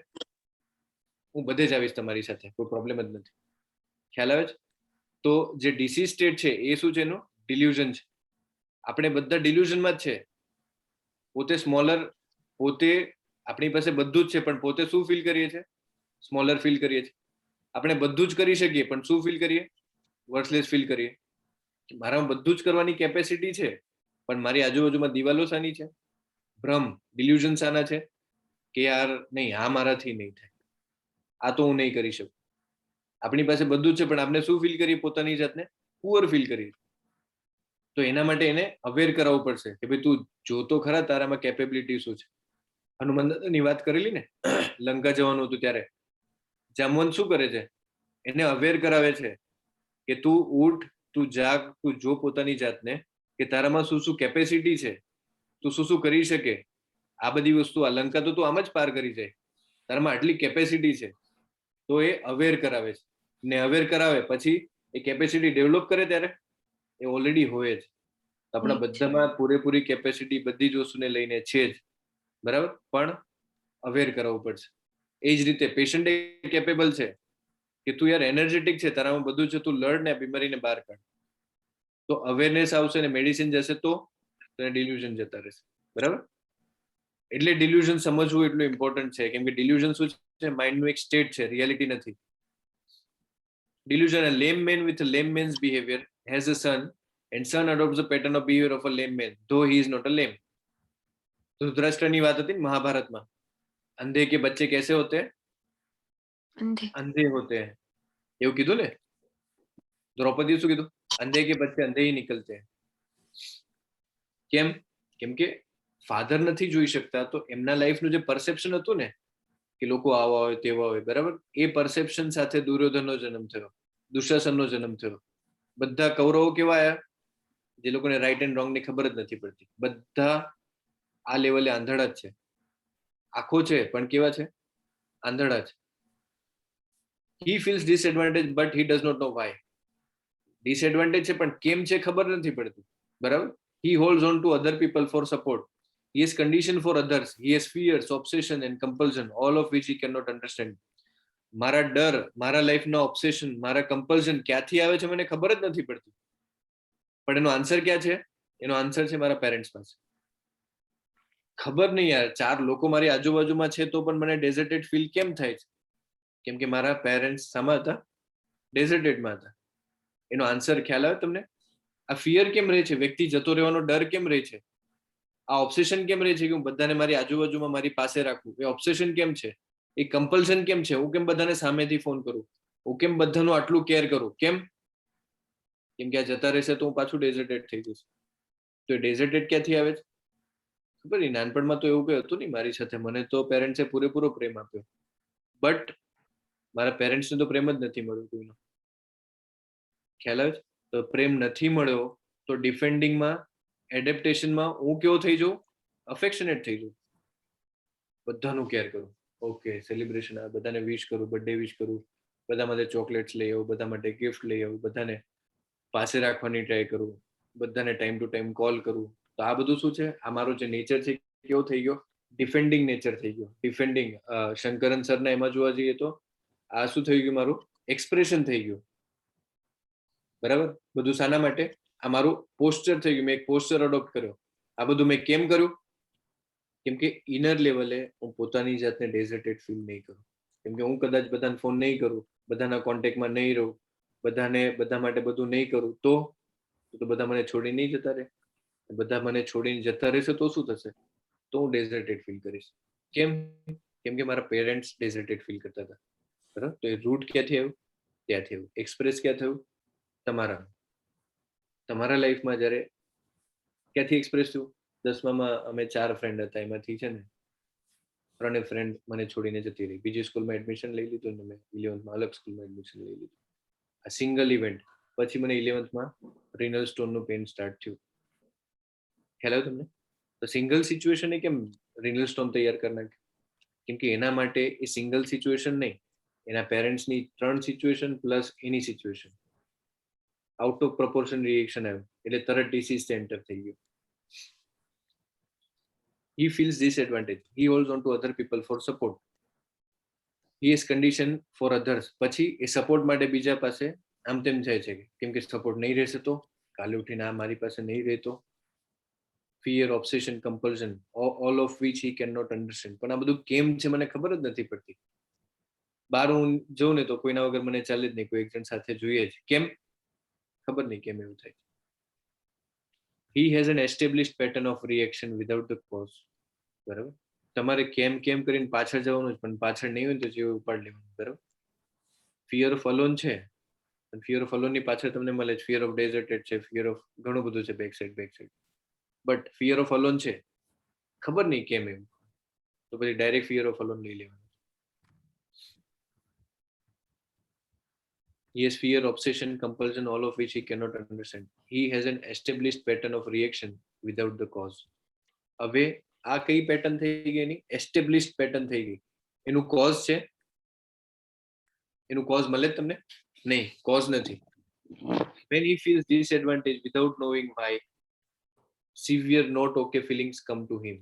હું બધે જ આવીશ તમારી સાથે, કોઈ પ્રોબ્લેમ જ નથી. ખ્યાલ આવે છે? તો જે ડિસીઝ સ્ટેટ છે એ શું છે? એનું ડિલ્યુઝન છે. આપણે બધા ડિલ્યુઝનમાં જ છે. પોતે સ્મોલર, પોતે આપણી પાસે બધું જ છે, પણ પોતે શું ફીલ કરીએ છીએ? સ્મોલર ફીલ કરીએ છીએ. આપણે બધું જ કરી શકીએ, પણ શું ફીલ કરીએ? વર્થલેસ ફીલ કરીએ. મારામાં બધું જ કરવાની કેપેસિટી છે, પણ મારી આજુબાજુમાં દિવાલો શાની છે? ભ્રમ, ડિલ્યુઝન શાના છે? કે યાર નહીં, આ મારાથી નહીં થાય, આ તો હું નહીં કરી શકું. આપણી પાસે બધું જ છે, પણ આપણે શું ફીલ કરીએ? પોતાની જાતને પુઅર ફીલ કરીએ. તો એના માટે એને અવેર કરાવવું પડશે કે ભાઈ તું જોતો ખરા તારામાં કેપેબિલિટી શું છે. હનુમાનની વાત કરેલી ને, લંકા જવાનું હતું ત્યારે જામવંત શું કરે છે? એને અવેર કરાવે છે કે તું ઉઠ, તું જાગ, તું જો પોતાની જાતને કે તારામાં શું શું કેપેસિટી છે, તું શું શું કરી શકે. આ બધી વસ્તુ, આ લંકા તો તું આમ જ પાર કરી જાય, તારામાં આટલી કેપેસિટી છે. તો એ અવેર કરાવે છે, ને અવેર કરાવે પછી એ કેપેસિટી ડેવલપ કરે ત્યારે એ ઓલરેડી હોય જ. આપણા બધામાં પૂરેપૂરી કેપેસિટી બધી જ વસ્તુને લઈને છે જ, બરાબર, પણ અવેર કરાવવું પડશે. એ જ રીતે પેશન્ટ કેપેબલ છે કે તું યાર એનર્જેટિક છે, તારામાં બધું છે, તું લડ ને બીમારીને બહાર કાઢ. તો અવેરનેસ આવશે ને મેડિસિન જશે તો તને ડિલ્યુઝન જતા રહેશે. બરાબર. એટલે ડિલ્યુઝન સમજવું એટલું ઇમ્પોર્ટન્ટ છે, કેમ કે ડિલ્યુઝન શું છે? માઇન્ડનું એક સ્ટેટ છે, રિયાલિટી નથી. Delusion, a lame man with a lame man's behavior has a son, and son adopts the pattern of behavior of a lame man, though he is not a lame. तो धृतराष्ट्રની વાત હતી મહાભારતમાં, અંધે કે બચ્ચે कैसे होते हैं? अंधे होते हैं, એવું કીધું ને. દ્રૌપદીએ શું કીધું? અંધે કે બચ્ચે અંધે ही निकलते हैं. કેમ? કેમ કે ફાધર નથી જોઈ શકતા, તો એમના લાઈફનું જે પરસેપ્શન હતું ને કે લોકો આવા હોય તેવા હોય, બરાબર, એ પરસેપ્શન સાથે દુર્યોધનનો જન્મ થયો, દુશાસનનો જન્મ થયો. બધા કૌરવો કેવા આવ્યા? જે લોકોને રાઈટ એન્ડ રોંગ ની ખબર જ નથી પડતી. બધા આ લેવલે આંધળા જ છે. આંખો છે પણ કેવા છે? આંધળા છે. he feels disadvantage but he does not know why. Disadvantage છે પણ કેમ છે ખબર નથી પડતી, બરાબર. he holds on to other people for support. He has condition for others. He has fears, obsession and compulsion, all of which he cannot understand. મારા ડર, મારા લાઈફનો ઓબ્સેશન, મારા કમ્પલ્શન ક્યાંથી આવે છે મને ખબર જ નથી પડતી. પણ એનો આન્સર ક્યાં છે? એનો આન્સર છે મારા પેરેન્ટ્સ પાસે. ખબર નહીં યાર, 4 લોકો મારી આજુબાજુમાં છે તો પણ મને ડેઝર્ટેડ ફીલ કેમ થાય છે? કેમ કે મારા પેરેન્ટ્સ સામા હતા? ડેઝર્ટેડમાં હતા. એનો આન્સર ખ્યાલ આવે તમને? આ ફિયર કેમ રહે છે? વ્યક્તિ જતો રહેવાનો ડર કેમ રહે છે? આ ઓબ્સેશન કેમ રહે છે કે હું બધાને મારી આજુબાજુમાં મારી પાસે રાખું? એ ઓબ્સેશન કેમ છે? એ કમ્પલ્શન કેમ છે? હું કેમ બધાને સામેથી ફોન કરું? હું કેમ બધાનું આટલું કેર કરું? કેમ? કેમ કે આ જતા રહેશે તો હું પાછું ડેઝર્ટેડ થઈ જઈશ. તો એ ડેઝર્ટેડ ક્યાંથી આવે છે? ખબર નહીં, નાનપણમાં તો એવું કઈ હતું નહીં મારી સાથે. મને તો પેરેન્ટ્સે પૂરેપૂરો પ્રેમ આપ્યો. બટ મારા પેરેન્ટ્સને તો પ્રેમ જ નથી મળ્યો કોઈનો. ખ્યાલ આવે છે? તો પ્રેમ નથી મળ્યો તો ડિફેન્ડિંગમાં, એડેપ્ટેશનમાં હું કેવો થઈ જાઉં? અફેક્શનેટ થઈ જાઉં. બધાનું કેર કરું. ઓકે, સેલિબ્રેશન આવે, બધાને વિશ કરું, બર્થડે વિશ કરું, બધા માટે ચોકલેટ્સ લઈ આવું, બધા માટે ગિફ્ટ લઈ આવું, બધાને પાસે રાખવાની ટ્રાય કરું, બધાને ટાઈમ ટુ ટાઈમ કોલ કરું. તો આ બધું શું છે? આ મારો જે નેચર છે કેવો થઈ ગયો? ડિફેન્ડિંગ નેચર થઈ ગયો. ડિફેન્ડિંગ શંકરન સરના એમાં જોવા જઈએ તો આ શું થઈ ગયું? મારું એક્સપ્રેશન થઈ ગયું. બરાબર? બધું શાના માટે? આ મારું પોસ્ચર થઈ ગયું. મેં એક પોસ્ચર અડોપ્ટ કર્યો. આ બધું મેં કેમ કર્યું? કેમ કે ઇનર લેવલે હું પોતાની જાતને ડેઝર્ટેડ ફીલ નહીં કરું. કેમ કે હું કદાચ બધાને ફોન નહીં કરું, બધાના કોન્ટેક્ટમાં નહીં રહું, બધા માટે બધું નહીં કરું, તો બધા મને છોડી નહીં જતા રહે. બધા મને છોડીને જતા રહેશે તો શું થશે? તો હું ડેઝર્ટેડ ફીલ કરીશ. કેમ? કેમ કે મારા પેરેન્ટ્સ ડેઝર્ટેડ ફીલ કરતા હતા. બરાબર? તો એ રૂટ ક્યાંથી આવ્યું? ત્યાંથી આવ્યું. એક્સપ્રેસ ક્યાં થયું? તમારા લાઈફમાં જ્યારે ક્યાંથી એક્સપ્રેસ થયું? 10માં અમે 4 ફ્રેન્ડ હતા, એમાંથી છે ને 3 ફ્રેન્ડ મને છોડીને જતી રહી. બીજી સ્કૂલમાં એડમિશન લઈ લીધું ને મેં 11th અલગ સ્કૂલમાં એડમિશન લઈ લીધું. આ સિંગલ ઇવેન્ટ. પછી મને 11th રિનલ સ્ટોનનું પેન સ્ટાર્ટ થયું. ખ્યાલ આવ્યો તમને? તો સિંગલ સિચ્યુએશન એ કેમ રિનલ સ્ટોન તૈયાર કરી નાખ્યું? કેમ કે એના માટે એ સિંગલ સિચ્યુએશન નહીં, એના પેરેન્ટ્સની 3 situation plus any situation out of proportion reaction આવ્યું, એટલે તરત ડિસીઝ સેન્ટર થઈ ગયું. He feels disadvantage. He holds on to other people for support. He is conditioned for others. પછી એ સપોર્ટ માટે બીજા પાસે આમ તેમ જાય છે. કેમ કે સપોર્ટ નહીં રહેશે તો કાલે ઉઠીને આ મારી પાસે નહીં રહેતો. Fear, obsession, compulsion, all of which he can not understand. પણ આ બધું કેમ છે મને ખબર જ નથી પડતી. બહાર હું જોઉં ને તો કોઈના વગર મને ચાલે જ નહીં, કોઈ એક જણ સાથે જોઈએ જ. કેમ? ખબર નહીં કેમ એવું થાય. He has an established pattern of reaction without the cause. બરાબર? તમારે કેમ કરીને પાછળ જવાનું જ, પણ પાછળ નહીં હોય તો જીવ ઉપાડ લેવાનું. બરાબર? ફિયર ઓફ અલોન છે, પણ ફિયર ઓફ અલોન ની પાછળ તમને મળે છે ફિયર ઓફ ડેઝર્ટેડ છે, ફિયર ઓફ ઘણું બધું છે back side. But fear of alone છે, ખબર નહીં કેમ એમ, તો પછી ડાયરેક્ટ ફિયર ઓફ અલોન લઈ લેવાનું. He has fear, obsession, compulsion, all of which he cannot understand. He has an established pattern of reaction without the cause. હવે આ કઈ પેટર્ન થઈ ગઈ? એની એસ્ટેબ્લિશ્ડ પેટર્ન થઈ ગઈ. એનું કોઝ છે? એનું કોઝ મળે તમને? નહીં, કોઝ નથી. When he feels disadvantage without knowing why, severe not okay feelings come to him.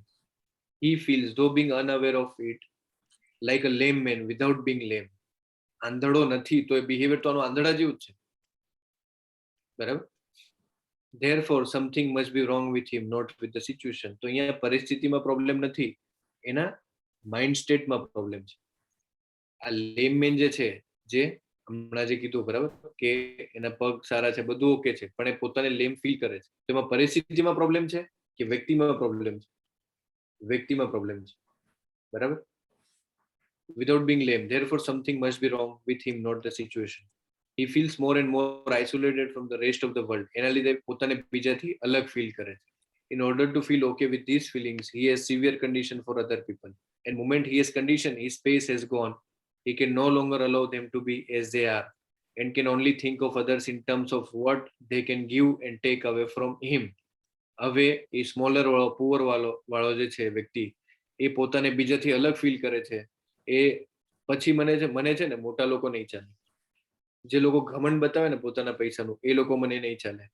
He feels, though being unaware of it, like a lame man without being lame. આંધળો નથી તો એ behaviour તો આંધળા જેવું જ છે. બરાબર? Therefore something must be wrong with him, not with the situation. તો અહીંયા પરિસ્થિતિમાં પ્રોબ્લેમ નથી, એના માઇન્ડ સ્ટેટમાં પ્રોબ્લેમ છે. આ લેમ મેન જે છે, જે હમણાં જે કીધું, બરાબર, કે એના પગ સારા છે, બધું ઓકે છે, પણ એ પોતાને લેમ ફીલ કરે છે. તો એમાં પરિસ્થિતિમાં પ્રોબ્લેમ છે કે વ્યક્તિમાં પ્રોબ્લેમ છે? વ્યક્તિમાં પ્રોબ્લેમ છે. બરાબર? Without being lame, therefore something must be wrong with him, not the situation. He feels more and more isolated from the rest of the world. એના લીધે પોતાને બીજાથી અલગ ફીલ કરે છે. In order to feel okay with these feelings, he has severe condition for other people. And moment he has condition, his space has gone. He can no longer allow them to be as they are, and can only think of others in terms of what they can give and take away from him. હવે એ smaller વાળો, poor વાળો જે છે વ્યક્તિ, એ પોતાને બીજાથી અલગ feel કરે છે. એ પછી મને છે ને મોટા લોકો નહીં ચાલે. જે લોકો ઘમંડ બતાવે ને પોતાના પૈસાનું, એ લોકો મને નહીં ચાલે.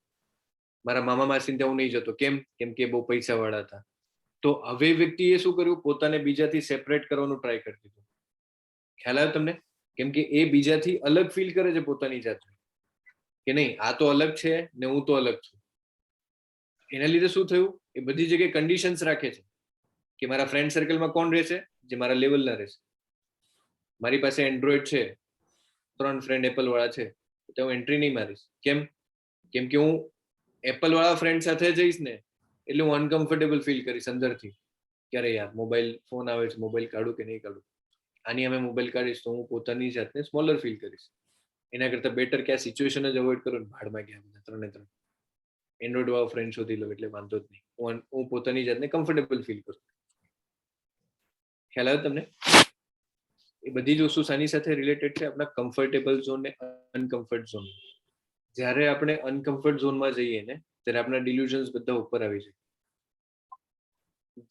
મારા મામા માસીને ત્યાં હું નહીં જતો. કેમ? કેમ કે બહુ પૈસા વાળા હતા. તો હવે વ્યક્તિએ શું કર્યું? પોતાને બીજાથી સેપરેટ કરવાનું ટ્રાય કરી દીધું. ખ્યાલ આવ્યો તમને? કેમ કે એ બીજાથી અલગ ફીલ કરે છે પોતાની જાતને, કે નહીં આ તો અલગ છે ને હું તો અલગ છું. એના લીધે શું થયું? એ બધી જગ્યાએ કન્ડિશન્સ રાખે છે કે મારા ફ્રેન્ડ સર્કલમાં કોણ રહેશે? જે મારા લેવલના રહેશે. મારી પાસે એન્ડ્રોઈડ છે, 3 ફ્રેન્ડ એપલ વાળા છે, તો હું એન્ટ્રી નહીં મારીશ. કેમ? કેમ કે હું એપલ વાળા ફ્રેન્ડ સાથે જઈશ ને એટલે હું અનકમ્ફર્ટેબલ ફીલ કરીશ અંદરથી. ક્યારે યાર મોબાઈલ ફોન આવે છે, મોબાઈલ કાઢું કે નહીં કાઢું? આની અમે મોબાઈલ કાઢીશ તો હું પોતાની જાતને સ્મોલર ફીલ કરીશ. એના કરતા બેટર કે આ સિચ્યુએશન જ અવોઇડ કરું. ભાડમાં ગયા બધા 3 એન્ડ્રોઈડ વાળો ફ્રેન્ડ શોધી લો એટલે વાંધો જ નહીં. હું પોતાની જાતને કમ્ફર્ટેબલ ફીલ કરું. ખ્યાલ આવ્યો તમને? એ બધી જ વસ્તુ શાની સાથે રિલેટેડ છે? આપણા કમ્ફર્ટેબલ ઝોન ને અનકમ્ફર્ટ ઝોન. જ્યારે આપણે અનકમ્ફર્ટ ઝોનમાં જઈએ ને ત્યારે આપણા ડિલ્યુઝન્સ બધા ઉપર આવી જાય.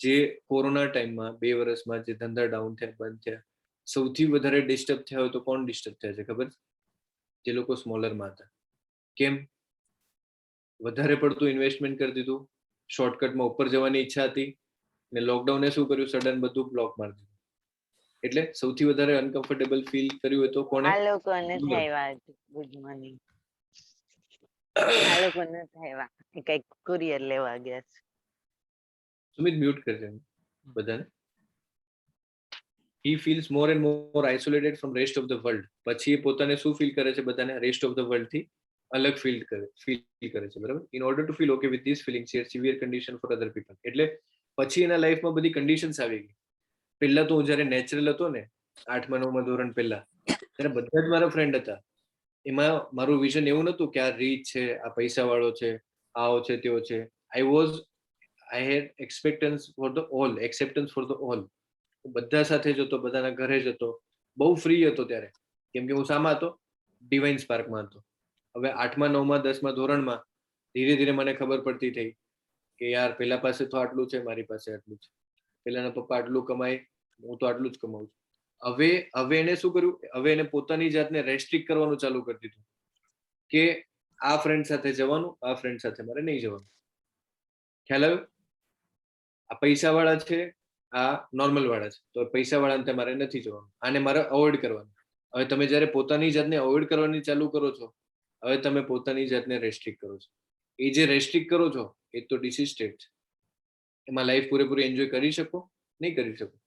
જે કોરોના ટાઈમમાં 2 વર્ષમાં જે ધંધા ડાઉન થયા, બંધ થયા, સૌથી વધારે ડિસ્ટર્બ થયા હોય તો કોણ ડિસ્ટર્બ થયા છે ખબર છે? જે લોકો સ્મોલરમાં હતા. કેમ? વધારે પડતું ઇન્વેસ્ટમેન્ટ કરી દીધું, શોર્ટકટમાં ઉપર જવાની ઈચ્છા હતી, ને લોકડાઉને શું કર્યું? સડન બધું બ્લોક મારી દીધું. એટલે સૌથી વધારે અનકમ્ફર્ટેબલ ફીલ કર્યું હોય તો કોણે? આ લોકો નથી આવ્યા ગુડ મોર્નિંગ. આ લોકો નથી આવ્યા, એ કઈક કુરિયર લેવા ગયા છે. સુમિત મ્યુટ કરજે બધાને. he feels more and more isolated from rest of the world. પછી એ પોતાને શું ફીલ કરે છે? બધાને રેસ્ટ ઓફ ધ વર્લ્ડ થી અલગ ફીલ કરે છે, બરાબર? In order to feel okay with this feelings share severe condition for other people. એટલે પછી એના લાઈફમાં બધી કન્ડિશન્સ આવી ગઈ. પહેલા તો હું જ્યારે નેચરલ હતો ને 8મા 9મા ધોરણ પહેલા, ત્યારે બધા જ મારા ફ્રેન્ડ હતા. એમાં મારું વિઝન એવું નતું કે આ રીચ છે, આ પૈસા વાળો છે, આવો છે, તેવો છે. I had expectance for the all, acceptance for the all. બધા સાથે જતો, બધાના ઘરે જતો, બહુ ફ્રી હતો ત્યારે. કેમ કે હું શામાં હતો? ડિવાઇન સ્પાર્કમાં હતો. હવે 8મા 9મા 10મા ધોરણમાં ધીરે ધીરે મને ખબર પડતી થઈ કે યાર પેલા પાસે તો આટલું છે, મારી પાસે આટલું છે, પેલાના પપ્પા આટલું કમાય, હું તો આટલું જ કમાઉં છું. હવે એને શું કર્યું? હવે એને પોતાની જાતને રેસ્ટ્રિક્ટ કરવાનું ચાલુ કરી દીધું કે આ ફ્રેન્ડ સાથે જવાનું, આ ફ્રેન્ડ સાથે મારે નહીં જવાનું. ખ્યાલ આવ્યો? આ પૈસા વાળા છે, આ નોર્મલ વાળા છે, તો પૈસા વાળાને મારે નથી જવાનું, આને મારે અવોઇડ કરવાનું. હવે તમે જ્યારે પોતાની જાતને અવોઇડ કરવાની ચાલુ કરો છો, હવે તમે પોતાની જાતને રેસ્ટ્રિક્ટ કરો છો. એ જે રેસ્ટ્રિક્ટ કરો છો એ તો ડિસીઝ સ્ટેટ છે. એમાં લાઈફ પૂરેપૂરી એન્જોય કરી શકો? નહીં કરી શકો.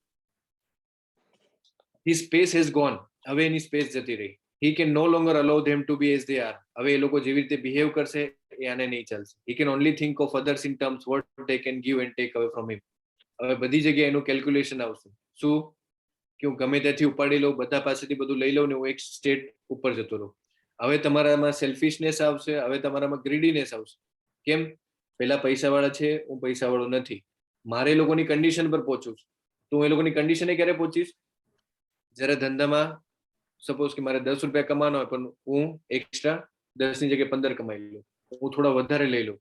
his space has gone. હવે એની સ્પેસ જતી રહી. he can no longer allow them to be as they are. હવે એ લોકો જેવી રીતે બિહેવ કરશે એ આને નહીં ચાલશે. he can only think of others in terms what they can give and take away from him. હવે બધી જગ્યાએ એનું કેલ્ક્યુલેશન આવશે. શું? કે હું ગમે ત્યાંથી ઉપાડી લઉં, બધા પાસેથી બધું લઈ લઉં ને હું એક સ્ટેટ ઉપર જતો રહું. હવે તમારામાં સેલ્ફિશનેસ આવશે, હવે તમારામાં ગ્રીડીનેસ આવશે. કેમ? પેલા પૈસાવાળા છે, હું પૈસાવાળો નથી, મારે એ લોકોની કન્ડિશન પર પહોંચું છું. તો હું એ લોકોની કન્ડિશને ક્યારે પહોંચીશ? જ્યારે ધંધામાં સપોઝ કે મારે 10 રૂપિયા કમાવાનો હોય પણ હું એક્સ્ટ્રા 10 ની જગ્યાએ 15 કમાઈ લઉં, હું થોડા વધારે લઈ લઉં.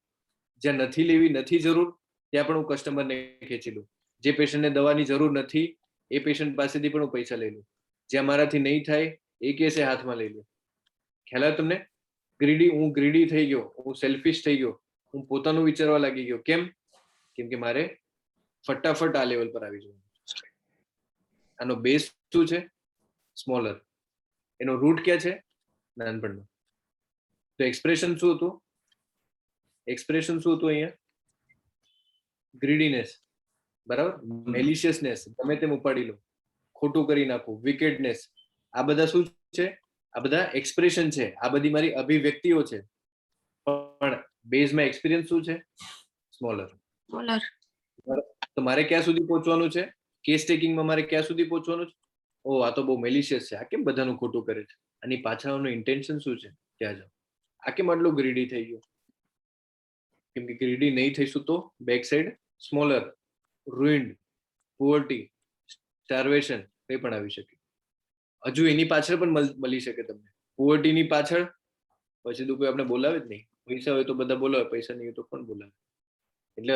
જ્યાં નથી લેવી, નથી જરૂર, ત્યાં પણ હું કસ્ટમરને ખેંચી લઉં. જે પેશન્ટને દવાની જરૂર નથી એ પેશન્ટ પાસેથી પણ હું પૈસા લઈ લઉં. જ્યાં મારાથી નહીં થાય એ કેસે હાથમાં લઈ લઉં. ખ્યાલ આવે તમને? હું ગ્રીડી થઈ ગયો, હું સેલ્ફિશ થઈ ગયો, હું પોતાનું વિચારવા લાગી ગયો. કેમ? કેમ કે મારે ફટાફટ આ લેવલ પર આવી જવું. આનો બેઝ શું છે? સ્મોલર. એનો રૂટ ક્યાં છે? નાનપણનો. તો એક્સપ્રેશન શું હતું? એક્સપ્રેશન શું હતું અહીંયા? ગ્રીડીનેસ, બરાબર? મેલિશિયસનેસ, ગમે તેમ ઉપાડી લો, ખોટું કરી નાખવું, વિકેડનેસ. આ બધા શું છે? આ બધા એક્સપ્રેશન છે, આ બધી મારી અભિવ્યક્તિઓ છે. પણ બેઝમાં એક્સપિરિયન્સ શું છે? સ્મોલર. તો મારે ક્યાં સુધી પહોંચવાનું છે? કેસ ટેકિંગમાં મારે ક્યાં સુધી પહોંચવાનું છે? ઓ આ તો બહુ મેલિશિયસ છે, આ કેમ બધાનું ખોટું કરે છે, આની પાછળનું ઇન્ટેન્શન શું છે? ત્યાં જાઓ. આ કેમ આટલું ગ્રીડી થઈ ગયો? કેમ કે ગ્રીડી નહીં થઈશું તો બેક સાઈડ સ્મોલર, રૂઇન્ડ, પુઅર્ટી, સ્ટાર્વેશન કંઈ પણ આવી શકે. હજુ એની પાછળ પણ મળી શકે તમને. પુઅર્ટીની પાછળ પછી તો કોઈ આપણે બોલાવે જ નહીં. પૈસા હોય તો બધા બોલાવે, પૈસા નહીં હોય તો કોણ બોલાવે? એટલે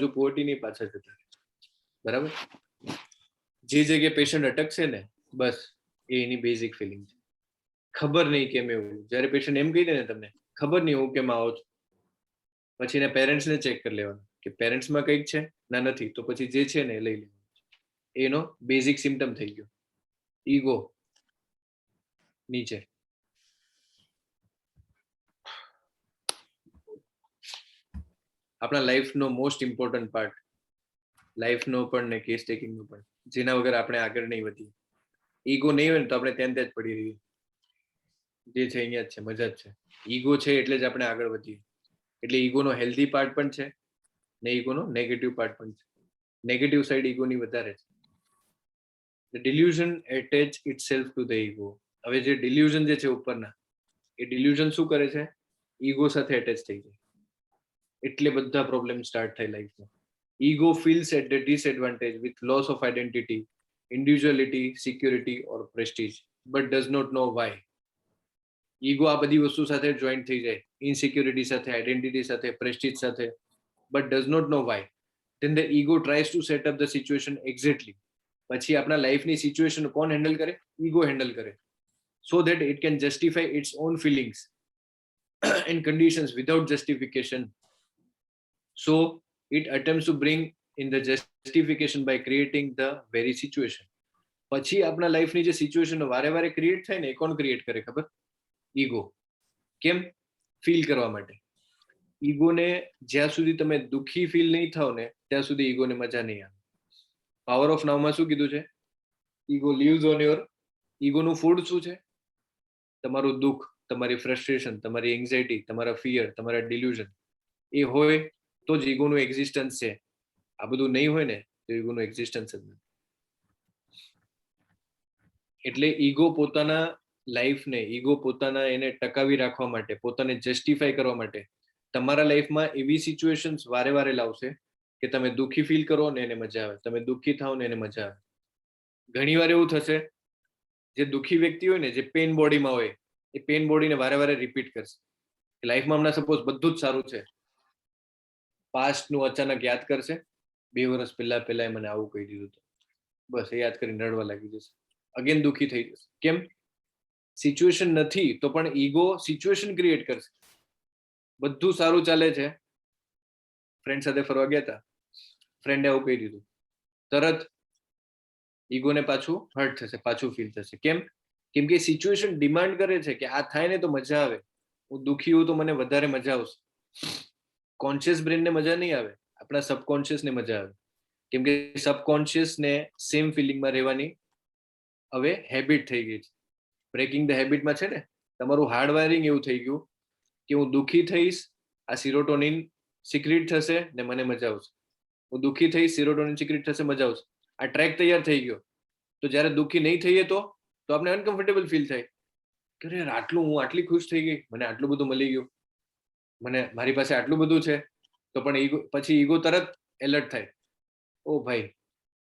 હજુ પુઅર્ટીની પાછળ જતા, બરાબર? જે જગ્યાએ પેશન્ટ અટકશે ને, બસ એ એની બેઝિક ફિલિંગ છે. ખબર નહીં કેમ એવું. જ્યારે પેશન્ટ એમ કહી દે ને તમને, ખબર નહીં હું કેમ આવો છું, પછી એના પેરેન્ટ્સને ચેક કરી લેવાનું કે પેરેન્ટ્સમાં કંઈક છે, ના નથી, તો પછી જે છે ને એ લઈ લેવાનું. એનો બેઝિક સિમ્ટમ થઈ ગયો. ઈગો નીચે. આપણા લાઈફનો મોસ્ટ ઇમ્પોર્ટન્ટ પાર્ટ, લાઈફનો પણ ને કેસ ટેકિંગનો પણ, જેના વગર આપણે આગળ નહીં વધીએ. ઈગો નહીં હોય ને તો આપણે ત્યાં જ પડી રહીએ. જે છે અહીંયા જ છે, મજા જ છે. ઈગો છે એટલે જ આપણે આગળ વધીએ. એટલે ઈગોનો હેલ્ધી પાર્ટ પણ છે ને ઈગોનો નેગેટિવ પાર્ટ પણ છે. નેગેટિવ સાઈડ ઈગોની વધારે છે. The delusion attach itself to the ego. હવે જે ડિલ્યુઝન જે છે ઉપરના, એ ડિલ્યુઝન શું કરે છે? ઈગો સાથે એટેચ થઈ જાય. એટલે બધા પ્રોબ્લેમ સ્ટાર્ટ થાય લાઈફમાં. Ego feels at the disadvantage with loss of identity individuality, security or prestige, but does not know why. Ego આ બધી વસ્તુ સાથે જોઈન્ટ થઈ જાય, ઇનસિક્યુરિટી સાથે, આઈડેન્ટિટી સાથે, પ્રેસ્ટીજ સાથે, but does not know why. Then the ego tries to set up the situation exactly. પછી આપણા લાઈફની સિચ્યુએશન કોણ હેન્ડલ કરે? ઈગો હેન્ડલ કરે, so that it can justify its own feelings and conditions without justification. So it attempts to bring in the justification by creating the very situation. પછી આપણા લાઈફની જે situation વારે વારે ક્રિએટ થાય ને, એ કોણ ક્રિએટ કરે ખબર? ઈગો. કેમ? ફીલ કરવા માટે. ઈગોને જ્યાં સુધી તમે દુઃખી ફીલ નહીં થાવ ને, ત્યાં સુધી ઈગોને મજા નહીં આવે. પાવર ઓફ નાઉમાં શું કીધું છે? Ego lives on your. ઈગોનું ફૂડ શું છે? તમારું દુઃખ, તમારી ફ્રસ્ટ્રેશન, તમારી એન્ઝાઇટી, તમારા ફિયર, તમારા ડિલ્યુઝન. એ હોય તો જ ઈગોનું એક્ઝિસ્ટન્સ છે. આ બધું નહીં હોય ને તો ઈગોનું એક્ઝિસ્ટન્સ જ નથી. એટલે ઈગો પોતાના લાઈફને, ઈગો પોતાના એને ટકાવી રાખવા માટે, પોતાને જસ્ટિફાઈ કરવા માટે તમારા લાઈફમાં એવી સિચ્યુએશન્સ વારે વારે લાવશે કે તમે દુઃખી ફીલ કરો ને એને મજા આવે, તમે દુઃખી થાવ ને એને મજા આવે. ઘણી વાર એવું થશે, જે દુઃખી વ્યક્તિ હોય ને, જે પેન બોડીમાં હોય, એ પેન બોડીને વારે વારે રિપીટ કરશે. લાઈફમાં હમણાં સપોઝ બધું જ સારું છે, પાસ્ટનું અચાનક યાદ કરશે, 2 વર્ષ પહેલા મને આવું કહી દીધું હતું, બસ એ યાદ કરીને રડવા લાગી જશે, અગેન દુઃખી થઈ જશે. કેમ? સિચ્યુએશન નથી તો પણ ઈગો સિચ્યુએશન ક્રિએટ કરશે. બધું સારું ચાલે છે, ફ્રેન્ડ સાથે ફરવા ગયા હતા, ફ્રેન્ડે આવું કહી દીધું, તરત ઈગોને પાછું હર્ટ થશે, પાછું ફીલ થશે. કેમ? કેમ કે સિચ્યુએશન ડિમાન્ડ કરે છે કે આ થાય ને તો મજા આવે, હું દુઃખી હું તો મને વધારે મજા આવશે. કોન્શિયસ બ્રેનને મજા નહીં આવે, આપણા સબકોન્શિયસને મજા આવે. કેમ કે સબકોન્શિયસને સેમ ફિલિંગમાં રહેવાની હવે હેબિટ થઈ ગઈ છે. બ્રેકિંગ ધ હેબિટમાં છે ને, તમારું હાર્ડવાયરિંગ એવું થઈ ગયું કે હું દુઃખી થઈશ, આ સિરોટોનિન સિક્રેટ થશે ને મને મજા આવશે. હું દુઃખી થઈશ, સિરોટોનિન સિક્રેટ થશે, મજા આવશે. આ ટ્રેક તૈયાર થઈ ગયો. તો જ્યારે દુઃખી નહીં થઈએ તો આપણે અનકમ્ફર્ટેબલ ફીલ થાય કે યાર આટલું, હું આટલી ખુશ થઈ ગઈ, મને આટલું બધું મળી ગયું, મને મારી પાસે આટલું બધું છે, તો પણ ઈગો, પછી ઈગો તરત એલર્ટ થાય, ઓ ભાઈ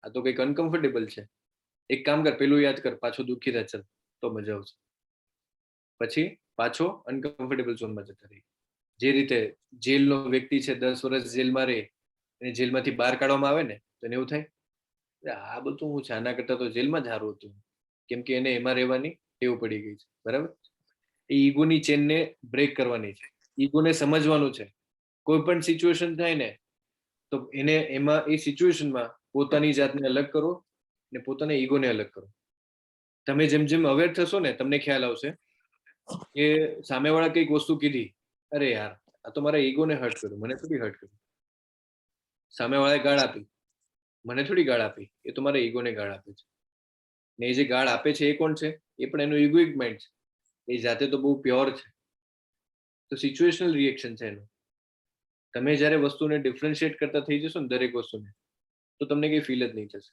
આ તો કંઈક અનકમ્ફર્ટેબલ છે, એક કામ કર, પેલું યાદ કર, પાછો દુઃખી થાય, ચાલ તો મજા આવશે. પછી પાછો અનકમ્ફર્ટેબલ ઝોનમાં જતા રહી. જે રીતે જેલનો વ્યક્તિ છે, 10 વર્ષ જેલમાં રહે, અને જેલમાંથી બહાર કાઢવામાં આવે ને તો એને એવું થાય, આ બધું હું છે, આના કરતા તો જેલમાં જ સારું હતું. કેમ કે એને એમાં રહેવાની ટેવ પડી ગઈ છે. બરાબર? એ ઈગોની ચેનને બ્રેક કરવાની છે, ઈગોને સમજવાનું છે. કોઈ પણ સિચ્યુએશન થાય ને તો એને એમાં, એ સિચ્યુએશનમાં પોતાની જાતને અલગ કરો ને પોતાના ઈગોને અલગ કરો. તમે જેમ જેમ અવેર થશો ને, તમને ખ્યાલ આવશે કે સામેવાળા કંઈક વસ્તુ કીધી, અરે યાર આ તો મારા ઈગોને હર્ટ કર્યું, મને થોડી હર્ટ કર્યું. સામેવાળાએ ગાળ આપી, મને થોડી ગાળ આપી, એ તો મારા ઈગોને ગાળ આપે છે. ને એ જે ગાળ આપે છે એ કોણ છે? એ પણ એનું ઈગોઇક માઇન્ડ છે. એ જાતે તો બહુ પ્યોર છે. તો સિચ્યુએશનલ રિએક્શન છે એનું. તમે જ્યારે વસ્તુને ડિફરન્શિએટ કરતા થઈ જશો ને, દરેક વસ્તુને, તો તમને કઈ ફીલ જ નહીં થશે.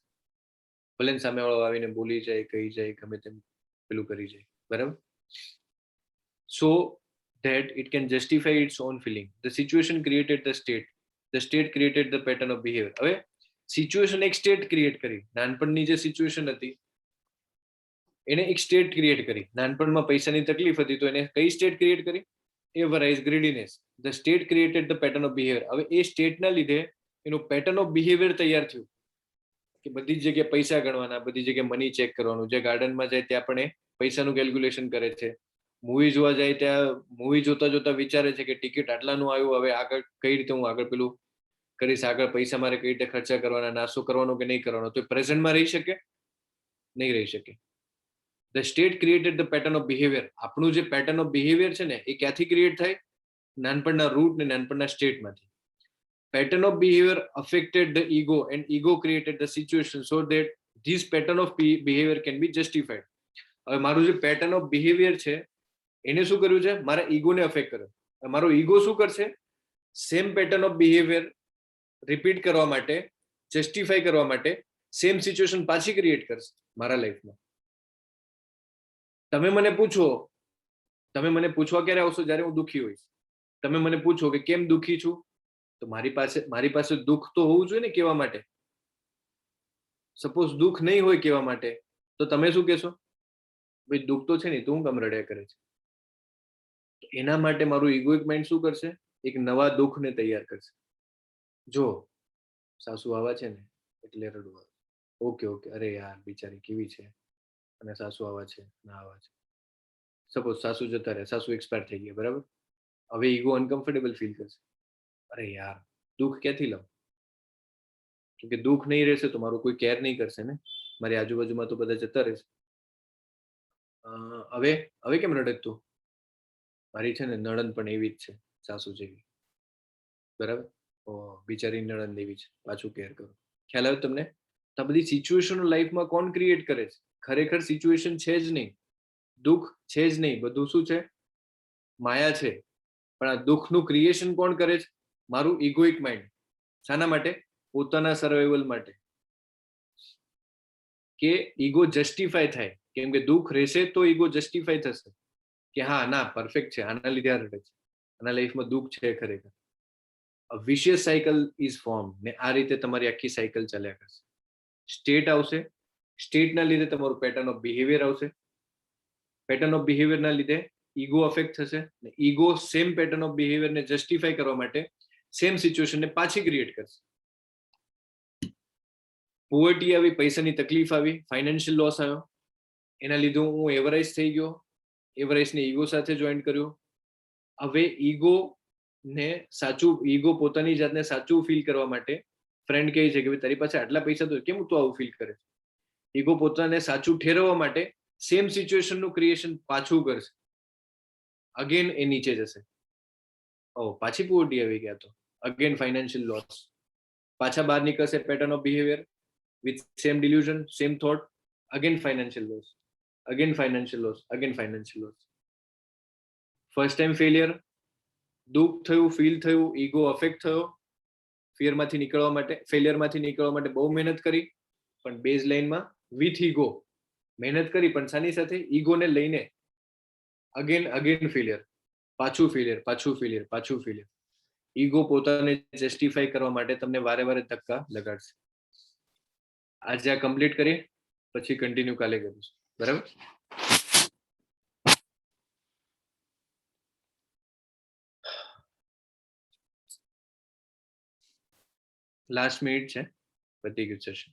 ભલે સામેવાળો આવીને બોલી જાય, કહી જાય, ગમે તેમ પેલું કરી જાય. બરાબર? So that it can justify its own feeling. The situation created the state. The state created the pattern of behavior. હવે સિચ્યુએશન એક સ્ટેટ ક્રિએટ કરી. નાનપણની જે સિચ્યુએશન હતી એને એક સ્ટેટ ક્રિએટ કરી. નાનપણમાં પૈસાની તકલીફ હતી તો એને કઈ સ્ટેટ ક્રિએટ કરી? એવરાઇઝ ગ્રીડીનેસ. The state created the pattern of behavior. હવે એ સ્ટેટના લીધે એનું પેટર્ન ઓફ બિહેવિયર તૈયાર થયું કે બધી જ જગ્યાએ પૈસા ગણવાના, બધી જગ્યાએ મની ચેક કરવાનું. જે ગાર્ડનમાં જાય ત્યાં પણ એ પૈસાનું કેલ્ક્યુલેશન કરે છે. મૂવી જોવા જાય ત્યાં મૂવી જોતા જોતા વિચારે છે કે ટિકિટ આટલાનું આવ્યું, હવે આગળ કઈ રીતે હું આગળ પેલું કરીશ, આગળ પૈસા મારે કઈ રીતે ખર્ચા કરવાના, નાસ્તો કરવાનો કે નહીં કરવાનો. તો પ્રેઝન્ટમાં રહી શકે? નહીં રહી શકે. The state created the pattern of behaviour. આપણું જે પેટર્ન ઓફ બિહેવિયર છે ને, એ ક્યાંથી ક્રિએટ થાય? નાનપણના રૂટ ને નાનપણના સ્ટેટમાંથી. Pattern of behaviour affected the ego and ego created the situation so that this pattern of behaviour can be justified. હવે મારું જે પેટર્ન ઓફ બિહેવિયર છે એને શું કર્યું છે? મારા ઈગોને અફેક્ટ કર્યો. મારો ઈગો શું કરશે? Same pattern of behaviour repeat કરવા માટે, જસ્ટિફાઈ કરવા માટે સેમ સિચ્યુએશન પાછી ક્રિએટ કરશે મારા લાઈફમાં. તમે મને પૂછવા ક્યારે આવશો? જ્યારે હું દુઃખી હોઈશ. તમે મને પૂછો કે કેમ દુઃખી છું, તો મારી પાસે દુઃખ તો હોવું જોઈએ ને કહેવા માટે. સપોઝ દુઃખ નહીં હોય કહેવા માટે, તો તમે શું કહેશો? ભાઈ દુઃખ તો છે નહીં, તું કેમ રડ્યા કરે છે? એના માટે મારું ઇગોઇક માઇન્ડ શું કરશે? એક નવા દુઃખને તૈયાર કરશે. જો સાસુ આવા છે ને એટલે રડવા, ઓકે ઓકે, અરે યાર બિચારી કેવી છે, અને સાસુ આવા છે ના આવા છે. સપોઝ સાસુ જતા રહે, સાસુ એક્સપાયર થઈ ગયા, બરાબર. હવે ઈગો અનકમ્ફર્ટેબલ ફીલ કરશે, અરે યાર દુઃખ ક્યાંથી લઉં? કેમ કે દુઃખ નહીં રહેશે તો મારું કોઈ કેર નહીં કરશે ને, મારી આજુબાજુમાં તો બધા જતા રહેશે. હવે હવે કેમ રડે તું? મારી છે ને નણંદ પણ એવી જ છે, સાસુ જેવી, બરાબર. બિચારી નણંદ એવી છે, પાછું કેર કરો. ખ્યાલ આવે તમને? તો આ બધી સિચ્યુએશનો લાઈફમાં કોણ ક્રિએટ કરે છે? ખરેખર સિચ્યુએશન છે જ નહીં, દુઃખ છે જ નહીં, બધું શું છે? માયા છે. પણ આ દુઃખનું ક્રિએશન કોણ કરે છે? મારું ઇગોઇક માઇન્ડ. શાના માટે? પોતાના સર્વાઈવલ માટે, કે ઈગો જસ્ટિફાય થાય. કેમ કે દુઃખ રહેશે તો ઈગો જસ્ટિફાય થશે કે હા ના પરફેક્ટ છે, આના લીધે આ રડે છે, આના લાઈફમાં દુઃખ છે ખરેખર. વિશિયસ સાયકલ ઇઝ ફોર્મ, ને આ રીતે તમારી આખી સાયકલ ચાલ્યા કરશે. સ્ટેટ આવશે, સ્ટેટના લીધે તમારું પેટર્ન ઓફ બિહેવિયર આવશે, પેટર્ન ઓફ બિહેવિયરના લીધે ઈગો અફેક્ટ થશે, ને ઈગો સેમ પેટર્ન ઓફ બિહેવિયરને જસ્ટિફાય કરવા માટે સેમ સિચ્યુએશનને પાછી ક્રિએટ કરશે. પોવર્ટી આવી, પૈસાની તકલીફ આવી, ફાઇનાન્શિયલ લોસ આવ્યો, એના લીધે હું એવરાઇઝ થઈ ગયો, એવરાઇઝને ઈગો સાથે જોઈન્ટ કર્યો. હવે ઈગો ને સાચું, ઈગો પોતાની જાતને સાચું ફીલ કરવા માટે ફ્રેન્ડ કહે છે કે તારી પાસે આટલા પૈસા તો કેમ તું આવું ફીલ કરે? ઈગો પોતાને સાચું ઠેરવવા માટે સેમ સિચ્યુએશનનું ક્રિએશન પાછું કરશે, અગેન એ નીચે જશે. પાછી પોવર્ટી આવી ગયા તો અગેન ફાઇનાન્શિયલ લોસ, પાછા બહાર નીકળશે pattern of behaviour with same delusion, same thought, again financial loss, again financial loss, again financial loss. First time failure, દુઃખ થયું, ફીલ થયું, ઈગો અફેક્ટ થયો, ફિયરમાંથી નીકળવા માટે, ફેલિયરમાંથી નીકળવા માટે બહુ મહેનત કરી, પણ બેઝ લાઇનમાં વિથ ઈગો મહેનત કરી, પણ સાની સાથે ઈગોને લઈને અગેન ફેલિયર, પાછું ફેલિયર, પાછું ફેલિયર, પાછું ફેલિયર. ઈગો પોતાને જસ્ટિફાઈ કરવા માટે તમને વારે વારે ધક્કા લગાડશે. આજે આ કમ્પ્લીટ કરી, પછી કન્ટિન્યુ કાલે કરીશું, બરાબર? લાસ્ટ મિનિટ છે, પતી ગયું સેશન.